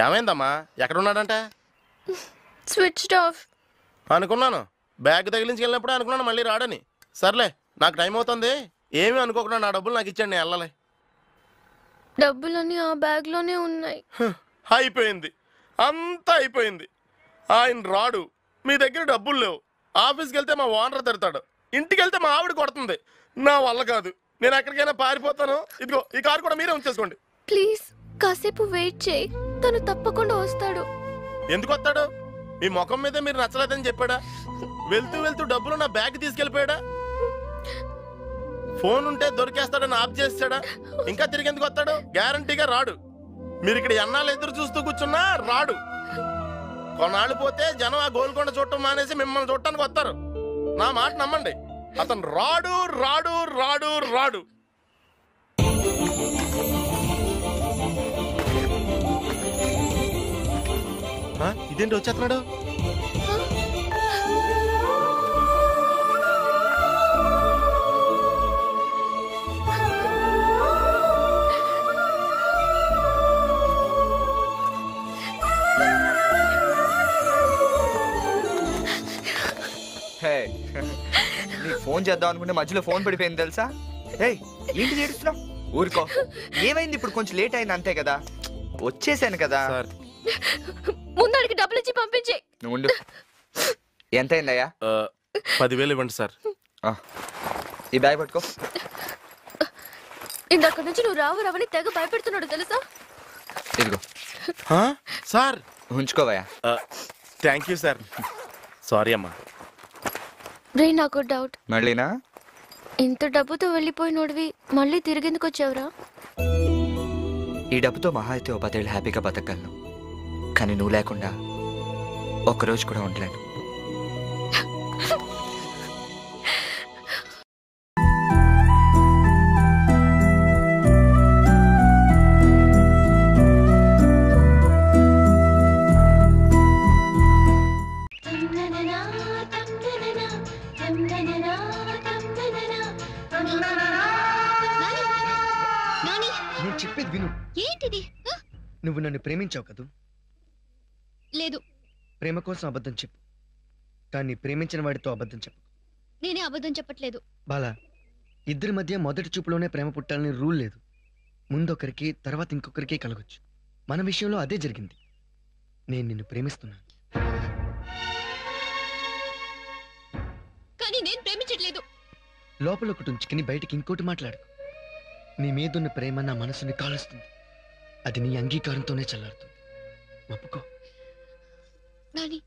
ఏమైందమ్మా? ఎక్కడున్నాడంట? Switched off అనుకున్నాను. Bag తగిలించుకెళ్ళినప్పుడు అనుకున్నాను మళ్ళీ రాడని. సర్లే, నాకు టైం అవుతుంది. ఏమీ అనుకోకుండా నా డబ్బులు నాకు ఇచ్చండి, వెళ్ళాలి. డబ్బులన్నీ ఆ బ్యాగ్ లోనే ఉన్నాయి. అయిపోయింది, అంతా అయిపోయింది. ఆయన రాడు, మీ దగ్గర డబ్బులు లేవు. ఆఫీస్కి వెళ్తే మా ఓనర్ తిడతాడు, ఇంటికి వెళ్తే మా ఆవిడ కొడుతుంది. నా వల్ల కాదు, నేను ఎక్కడికైనా పారిపోతాను. ఇదిగో ఈ కారు కూడా మీరే ఉంచేసుకోండి. ప్లీజ్ కాసేపు వెయిట్ చేయి, తను తప్పకుండా వస్తాడు. ఎందుకు వస్తాడు? మీ ముఖం మీద మీరు నచ్చలేదని చెప్పాడా? వెళ్తూ వెళ్తూ డబ్బులు నా బ్యాగ్ తీసుకెళ్ళిపోయాడా? ఫోన్ ఉంటే దొరికేస్తాడని ఆఫ్ చేస్తాడా? ఇంకా తిరిగి ఎందుకు వస్తాడు? గ్యారంటీగా రాడు. మీరు ఇక్కడ ఎన్నాళ్ళు ఎదురు చూస్తూ కూర్చున్నా రాడు. కొన్నాళ్ళు పోతే జనం ఆ గోల్కొండ చూడటం మానేసి మిమ్మల్ని చూడటానికి వస్తారు. నా మాట నమ్మండి, అతను రాడు రాడు రాడు రాడు. ఇదేంటి వచ్చేస్తున్నాడు? నీకు ఫోన్ చేద్దాం అనుకుంటే మధ్యలో ఫోన్ పడిపోయింది తెలుసా? ఏయ్ ఏంటి చేస్తున్నావు? ఊరుకో. ఏమైంది? ఇప్పుడు కొంచెం లేట్ అయింది అంతే కదా. వచ్చేసాను కదా. ముందడికి డబ్బులు ఇచ్చి పంపించే. నువ్వు ఉండు. ఎంత అయిందయ్యా? 10,000 ఇవ్వండి సార్. ఈ బ్యాగ్ పట్టుకో. ఇందాక నుంచి నువ్వు రావని తెగ భయపెడుతున్నాడు తెలుసా? ఇదిగో సార్. ఉంచుకోవయ్యా. Thank you sir. సారీ అమ్మా. రే నాకు డౌట్. మళ్ళీనా? ఇంత డబ్బుతో వెళ్ళిపోయినోడివి మళ్ళీ తిరిగేందుకు వచ్చావురా? ఈ డబ్బుతో మహా అయితే 10 ఏళ్ళు హ్యాపీగా బతకగలను, కానీ నువ్వు లేకుండా ఒక్కరోజు కూడా ఉండలేను. చెప్పేది విను. ఏంటిది? నువ్వు నన్ను ప్రేమించావు కదూ? లేదు. ప్రేమ కోసం అబద్ధం చెప్పు, కానీ ప్రేమించిన వాడితో అబద్ధం చెప్పు. నేనే అబద్ధం చెప్పట్లేదు బాలా. ఇద్దరి మధ్య మొదటి చూపులోనే ప్రేమ పుట్టాలని రూల్ లేదు. ముందొకరికి తర్వాత ఇంకొకరికి కలగొచ్చు. మన విషయంలో అదే జరిగింది. నేను నిన్ను ప్రేమిస్తున్నాను. కానీ నేను ప్రేమించట్లేదు. లోపల ఒకటి ఉంచుకుని బయటికి ఇంకోటి మాట్లాడు. నీ మీదున్న ప్రేమ నా మనసుని కాలుస్తుంది. అది నీ అంగీకారంతోనే చల్లారుతుంది. ఒప్పుకో. నాని,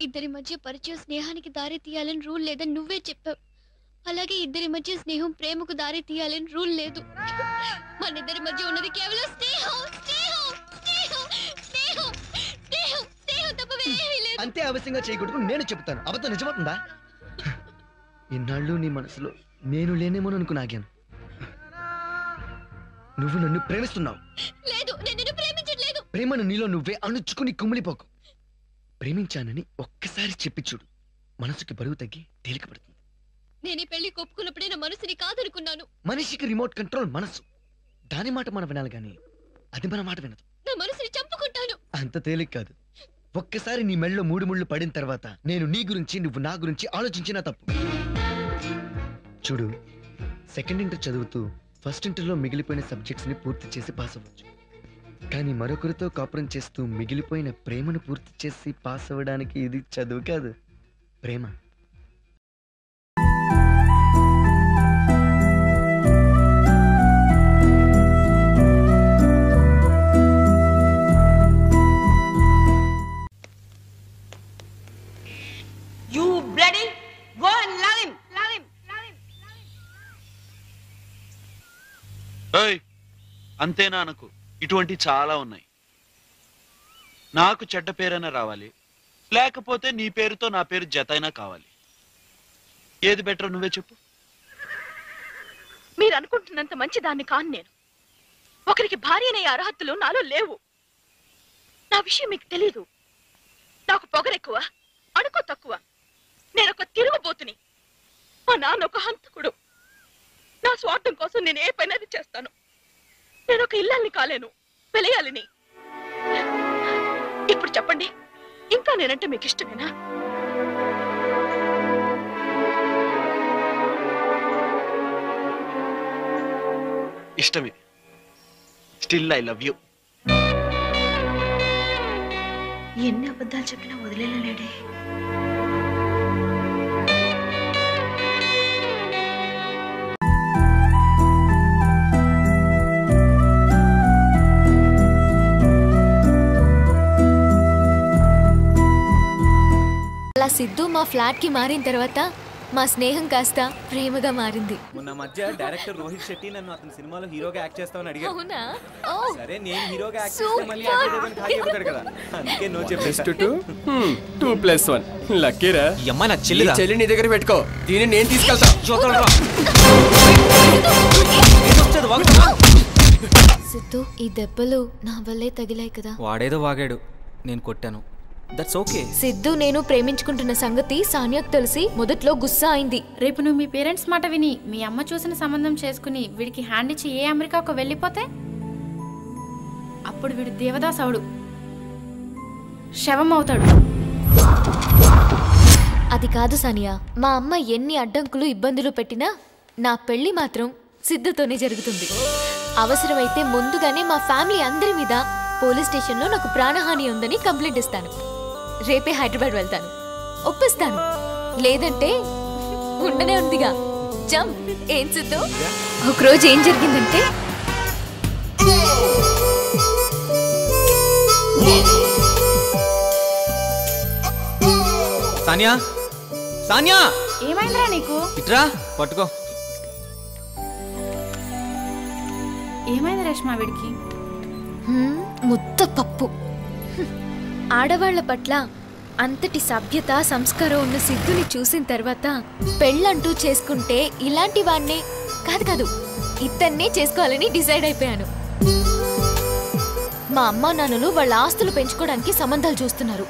ఇద్దరి మధ్య పరిచయం స్నేహానికి దారి తీయాలని రూల్ లేదని నువ్వే చెప్పావు. అలాగే ఇద్దరి మధ్య స్నేహం ప్రేమకు దారి తీయాలని రూల్ లేదు. మన ఇద్దరి మధ్య ఉన్నది కేవలం స్నేహం. స్నేహం స్నేహం స్నేహం స్నేహం స్నేహం తప్ప వేరేమీ లేదు. అంతే ఆవేశంగా చేయకూడదు. నేను చెప్తాను. అబద్ధం నిజమవుతుందా? ఇన్నాళ్ళు నీ మనసులో నేను లేనేమో అనుకున్నాగాను. నువ్వు నన్ను ప్రేమిస్తున్నావు. లేదు, నేను నిన్ను ప్రేమించట్లేదు. ప్రేమను నీలో నువ్వే అణుచుకుని కుమిలిపోకు. ప్రేమించానని ఒక్కసారి చెప్పి చూడు, మనసుకి బరువు తగ్గి తేలికపడుతుంది. నేను పెళ్లి కొప్పుకున్నప్పుడే నా మనసుని కాదనుకున్నాను. మనిషికి రిమోట్ కంట్రోల్ మనసు. దాని మాట మనం వినాలి గాని అది మన మాట వినదు. నా మనసుని చంపుకుంటాను. అంత తేలిక కాదు. ఒక్కసారి నీ మెళ్ళలో 3 ముళ్ళు పడిన తర్వాత నేను నీ గురించి నువ్వు నా గురించి ఆలోచించినా తప్పు. చూడు, సెకండ్ ఇంటర్ చదువుతూ ఫస్ట్ ఇంటర్లో మిగిలిపోయిన సబ్జెక్ట్స్ ని పూర్తి చేసి పాస్ అవ్వచ్చు. కానీ మరొకరితో కాపురం చేస్తూ మిగిలిపోయిన ప్రేమను పూర్తి చేసి పాస్ అవ్వడానికి ఇది చదువు కాదు, ప్రేమ. You bloody go and love him. Love him. Love him. ఏయ్, అంతేనా అనకు. ఇటువంటి చాలా ఉన్నాయి. నాకు చెడ్డ పేరైనా రావాలి, లేకపోతే నీ పేరుతో నా పేరు జతైనా కావాలి. ఏది బెటర్ నువ్వే చెప్పు. మీరు అనుకుంటున్నంత మంచిదాన్ని కాను నేను. ఒకరికి భార్యనే అర్హతలు నాలో లేవు. నా విషయం మీకు తెలీదు. నాకు పొగరెక్కువ, అడుకో తక్కువ. నేనొక తిరుగుబోతుని. మా నాన్న ఒక హంతకుడు. నా స్వార్థం కోసం నేను ఏ పైనది చేస్తాను. నేను ఒక ఇల్లాల్ని కాలేను, వెలయాలిని. ఇప్పుడు చెప్పండి, ఇంకా నేనంటే మీకు ఇష్టమేనా? ఇష్టమే. Still I love you. ఎన్ని అబద్ధాలు చెప్పినా వదిలేలేడే. అలా సిద్ధు మా ఫ్లాట్ కి మారిన తర్వాత మా స్నేహం కాస్త ప్రేమగా మారింది. మొన్న మధ్య డైరెక్టర్ రోహిత్ శెట్టి నన్ను అతని సినిమాలో హీరోగా యాక్ట్ చేస్తామని అడిగారు. అవునా? సరే నేను హీరోగా యాక్ట్ చేస్తే మళ్ళీ ఖాళీ అయిపోతాడు కదా, అందుకే నో చెప్పేసి. 2+1 లక్కీరా. ఈ అమ్మాయి నా చెల్లి. చెల్లి నీ దగ్గర పెట్టుకో, దీన్ని నేను తీసుకెళ్తా. సిద్ధు, ఈ దెబ్బలు నా వల్లే తగిలాయి కదా. వాడేదో వాగాడు, నేను కొట్టాను. That's okay. సిద్ధు నేను ప్రేమించుకుంటున్న సంగతి సానియాకు తెలిసి మొదట్లో గుస్సా అయింది. రేపు నువ్వు మీ పేరెంట్స్ మాట విని మీ అమ్మ చూసిన సంబంధం చేసుకుని వీడికి హ్యాండ్ ఇచ్చి ఏ అమెరికాకు వెళ్ళిపోతే అప్పుడు వీడు దేవదాస్ అవుడు, శవం అవుతాడు. అది కాదు సానియా, మా అమ్మ ఎన్ని అడ్డంకులు ఇబ్బందులు పెట్టినా నా పెళ్లి మాత్రం సిద్ధుతోనే జరుగుతుంది. అవసరమైతే ముందుగానే మా ఫ్యామిలీ అందరి మీద పోలీస్ స్టేషన్లో నాకు ప్రాణహాని ఉందని కంప్లైంట్ ఇస్తాను. రేపే హైదరాబాద్ వెళ్తాను, ఒప్పిస్తాను. లేదంటే ఉండనే ఉందిగా జంప్. ఏం సిద్ధు? ఒకరోజు ఏం జరిగిందంటే, సానియా, సానియా, ఏమైందిరా నీకు? ఇట్రా పట్టుకో. ఏమైంది రేష్మా వీడికి? ముద్ద పప్పు. ఆడవాళ్ల పట్ల అంతటి సభ్యత సంస్కారం ఉన్న సిద్ధుని చూసిన తర్వాత పెళ్ళంటూ చేసుకుంటే ఇలాంటి వాడినే కాదు ఇతన్నే చేసుకోవాలని డిసైడ్ అయిపోయాను. మా అమ్మా నాన్నలు వాళ్ళ ఆస్తులు పెంచుకోవడానికి సంబంధాలు చూస్తున్నారు.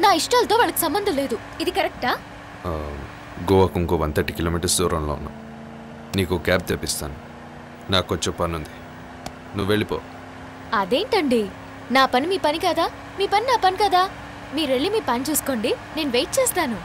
నా ఇష్టాలతో వాళ్ళకి సంబంధం లేదు. ఇది కరెక్టా? గోవాకు ఇంకో 130 కిలోమీటర్స్ దూరంలో ఉన్నా. నీకు క్యాబ్ తెప్పిస్తాను, నాకు కొంచెం పని ఉంది, నువ్వు వెళ్ళిపో. అదేంటండి, నా పని మీ పని కదా, మీ పని నా పని కదా. మీరు వెళ్ళి మీ పని చూసుకోండి, నేను వెయిట్ చేస్తాను.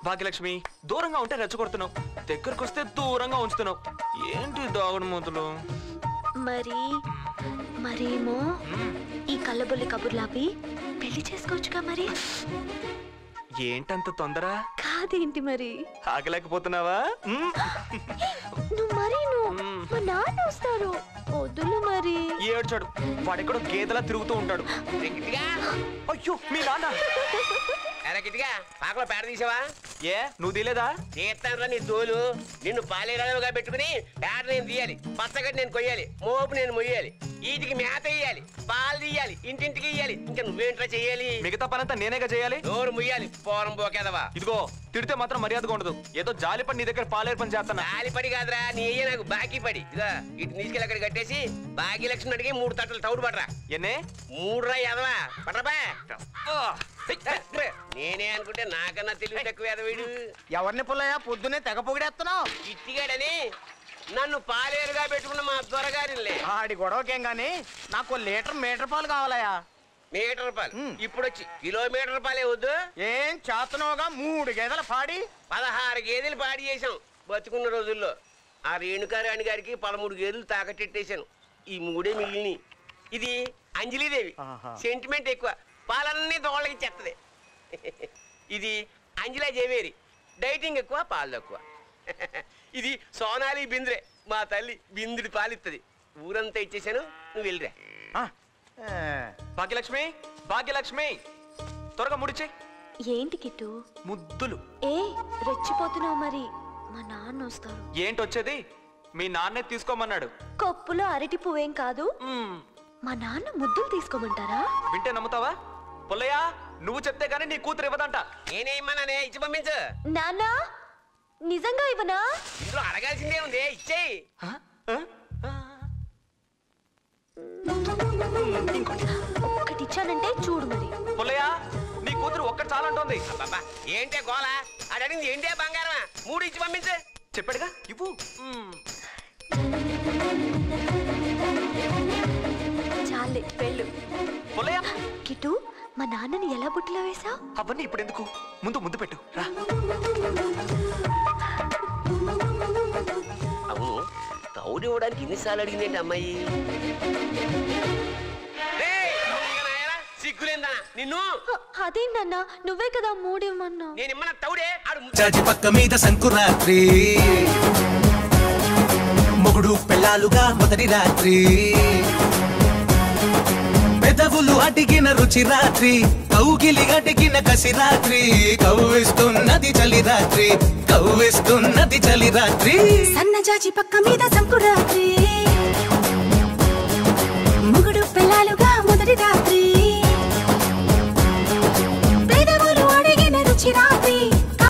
భాగ్యలక్ష్మి, దూరంగా ఉంటే రెచ్చగొడుతున్నావు, దగ్గరకు వస్తే దూరంగా ఉంచుతున్నావు. ఏంటి దాగుడు మూతలు? మరేమో ఈ కళ్ళబొల్లి కబుర్లాపి పెళ్లి చేసుకోవచ్చుగా. మరి ఏంటంత తొందర? కాదేంటి మరి? ఆగలేకపోతున్నావా? మా నాన్న వస్తారు, వద్దులు. మరి ఏడ్చాడు, వాడెక్కడో గేదెలా తిరుగుతూ ఉంటాడు. అయ్యో, మీ నాన్న. పాకలో పేడ తీసావా? ఏ, నువ్వు తీలేదా? తీస్తాను నీ తోలు. నిన్ను పాలేరాలుగా పెట్టుకుని పేడ నేను తీయాలి, పచ్చగడ్డి నేను కొయ్యాలి, మోపు నేను మొయ్యాలి, వీటికి మేత వేయాలి, పాలు తీయాలి, ఇంటింటికి ఇయ్యాలి. ఇంకా నువ్వేంట్రా చెయ్యాలి? మిగతా పనంతా నేనేగా చేయాలి. నోరు ముయ్యాలి, పోరం పోకేదవా. ఇదిగో, తిడితే మాత్రం మర్యాదగా ఉండదు. ఏదో జాలిపడి నీ దగ్గర పాలేరు పని చేస్తాను. జాలిపడి కాదురా, నీ అయ్యే నాకు బాకీ పడి. ఇదిగా ఇటు తీసుకెళ్ళి అక్కడ కట్టేసి భాగ్యలక్ష్మి అడిగి 3 తట్టలు తౌడు పడరా. ఎన్నే? 3 రా ఎదవా పడరా. నేనే అనుకుంటే నాకన్నా తెలివి తక్కువ ఎదవీడు. ఎవరిని పుల్లయ్యా పొద్దునే తెగ పొగిడేస్తున్నావు? ఇట్టిగాడని నన్ను పాలేరుగా పెట్టుకున్న మా దొరగారిలే. ఆడి గొడవకేం గాని నాకు మీటర్ పాలు కావాలయా. మీటర్ పాలు ఇప్పుడు వచ్చి కిలోమీటర్ పాలే వద్దు. ఏం చేతనోగా 3 గేదెలు పాడి 16 గేదెలు పాడి చేసాం బతుకున్న రోజుల్లో. ఆ రేణుకారాణి గారికి 13 గేదెలు తాకట్టెట్టేశాను. ఈ 3 మిగిలిని. ఇది అంజలీదేవి, సెంటిమెంట్ ఎక్కువ, పాలన్నీ దోళ్ళకి చెత్తది. ఇది అంజలా జవేరి, డైటింగ్ ఎక్కువ, పాలు తక్కువ. ఇది సోనాలి బింద్రే, మా తల్లి బిందుడి పాలిస్తుంది. ఊరంతా ఇచ్చేసాను, నువ్వు వెళ్ళిరా. భాగ్యలక్ష్మి, భాగ్యలక్ష్మి త్వరగా ముడిచే. ఏంటి కిట్టు? ముద్దులు. ఏ రెచ్చిపోతున్నావు మరి? మా నాన్న వస్తారు. ఏంటొచ్చేది? మీ నాన్నే తీసుకోమన్నాడు. కప్పులో అరటి పువ్వేం కాదు. మా నాన్న ముద్దులు తీసుకోమంటారా? వింటే నమ్ముతావా? పుల్లయ్య నువ్వు చెప్తే గానీ నీ కూతురు ఇవ్వదంట. నేనేమన్నానే, ఇచ్చి పంపించు. నాన్న నిజంగా ఇవ్వనా? ఇందులో అడగాల్సిందే ఉంది, ఇచ్చేయి. ఒక్కటి ఇచ్చానంటే చూడు మరి. పుల్లయ్య నీ కూతురు ఒక్కటి చాలంటోంది. ఏంటే గోళ? అడిగింది ఏంటే బంగారం? 3 ఇచ్చి పంపించు. చెప్పాడుగా ఇవ్వు. చాలే వెళ్ళు. పుల్లయ్య కిట్టు మా నాన్నని ఎలా బుట్టలో వేసావు? అవన్నీ ఇప్పుడు ఎందుకు, ముందు పెట్టు రా. అవును, తౌడు ఇవ్వడానికి ఇన్నిసార్లు అడిగిందేంటి అమ్మాయి? సిగ్గులేందా నిన్ను? అదేంటన్నా, నువ్వే కదా 3 ఇవ్వమన్నా. నేను ఇమ్మన్న తౌడే చాచి పక్క మీద సంకురాత్రి, మొగుడు పెళ్ళాలుగా మొదటి రాత్రి, పెదవులు అడిగిన రుచి రాత్రి, కౌగిలి అడిగిన కసి రాత్రి, కవ్విస్తున్నది చలి రాత్రి, కవ్విస్తున్నది చలి రాత్రి. సన్నజాజి పక్క మీద సంకురాత్రి,